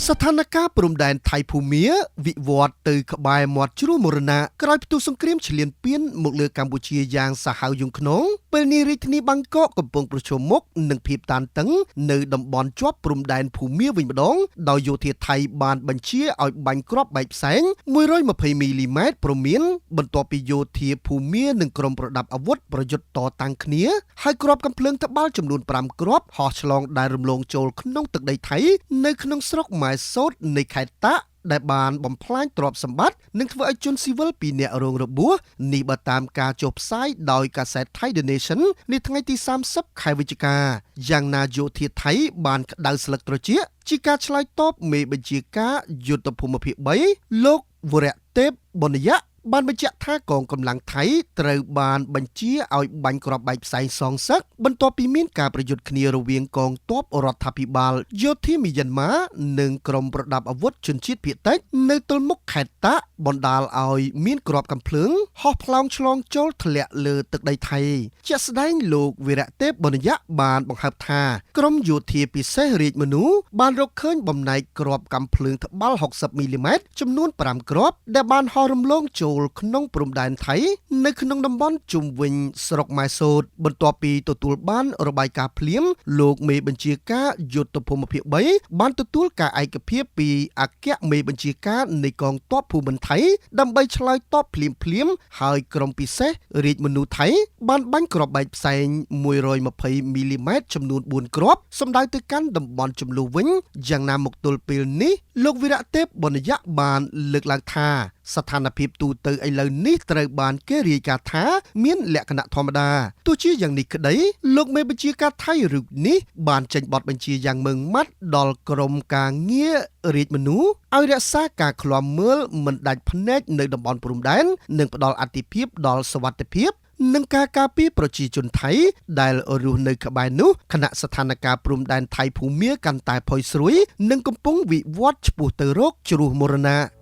สถานการณ์ព្រំដែនថៃភូមាវិវត្តទៅក្បែរមាត់ជ្រោះមរណៈក្រោយផ្ទុះសង្គ្រាមឈ្លានពានមកលើកម្ពុជាយ៉ាងសាហាវយង់ក្នុងពេលនេះរាជធានីបាងកកកំពុងប្រឈមមុខនឹងភាពតានតឹងនៅតំបន់ជាប់ព្រំដែនភូមាវិញម្ដងដោយយោធាថៃបានបញ្ជាឲ្យបាញ់គ្រាប់បែកផ្សែង120មីលីម៉ែត្រព្រមានបន្ទាប់ពីយោធាភូមានិងក្រុមប្រដាប់អាវុធប្រយុទ្ធតតាំងគ្នាហើយគ្រាប់កាំភ្លើងត្បាល់ចំនួន5គ្រាប់ហោះឆ្លងដែនរំលងចូលក្នុងទឹកដីថៃនៅក្នុងស្រុកម៉ែសូតនៃខេត្តតាក់ដែលបានបំផ្លាញទ្រព្យសម្បត្តិនិងធ្វើឲ្យជនស៊ីវិល2នាក់រងរបួសនេះបើតាមការចុះផ្សាយដោយកាសែត Thai The Nation នៅថ្ងៃទី30ខែវិច្ឆិកាយ៉ាងណាយោធាថៃបានក្តៅស្លឹកត្រចៀកជាការឆ្លើយតបមេបញ្ជាការយុទ្ធភូមិភាគ3លោកវរៈទេពបណ្ឌយៈបានបញ្ជាក់ថាកងកម្លាំងថៃត្រូវបានបញ្ជាឲ្យបាញ់គ្រាប់បែកផ្សែងសងសឹកបន្ទាប់ពីមានការប្រយុទ្ធគ្នារវាងកងទ័ពរដ្ឋាភិបាលយោធាមីយ៉ាន់ម៉ានិងក្រុមប្រដាប់អាវុធជនជាតិភាគតិចនៅទល់មុខខេត្តតាក់បណ្ដាលឲ្យមានគ្រាប់កាំភ្លើងហោះផ្លោងឆ្លងចូលធ្លាក់លើទឹកដីថៃជាក់ស្ដែងលោកវីរៈទេពបណ្ឌយៈបានបង្ហើបថាក្រុមយោធាពិសេសរាជមនុបានរកឃើញបំណែកគ្រាប់កាំភ្លើងត្បាល់60មីលីម៉ែត្រចំនួន5គ្រាប់ដែលបានហោះរំលងចូលក្នុងព្រំដែនថៃនៅក្នុងតំបន់ជុំវិញស្រុកម៉ែសូតបន្ទាប់ពីទទួលបានរបាយការណ៍ភ្លាមលោកមេបញ្ជាការយុទ្ធភូមិភាគ3បានទទួលការឯកភាពពីអគ្គមេបញ្ជាការនៃកងទ័ពភូមិន្ទថៃដើម្បីឆ្លើយតបភ្លាមហើយក្រុមពិសេសរាជមនុថៃបានបាញ់គ្រាប់បែកផ្សែង120មីលីម៉ែត្រចំនួន4គ្រាប់សម្ដៅទៅកាន់តំបន់ចំនួនវិញយ៉ាងណាមកទល់ពេលនេះលោកវីរៈទេពបណ្ឌយៈបានលើកឡើងថាស្ថានភាពទូទៅឥឡូវនេះត្រូវបានគេរាយការណ៍ថាមានលក្ខណៈធម្មតាទោះជាយ៉ាងនេះក្តីលោកមេបញ្ជាការថៃរូបនេះបានចេញបទបញ្ជាយ៉ាងម៉ឺងម៉ាត់ដល់ក្រុមការងាររាជមនុឲ្យរក្សាការឃ្លាំមើលមិនដាច់ភ្នែកនៅតំបន់ព្រំដែននិងផ្ដល់អាទិភាពដល់សុវត្ថិភាពនិងការការពារប្រជាជនថៃដែលរស់នៅក្បែរនោះខណៈស្ថានភាពព្រំដែនថៃភូមាកាន់តែផុយស្រួយនិងកំពុងវិវត្តឆ្ពោះទៅរកជ្រោះមរណៈ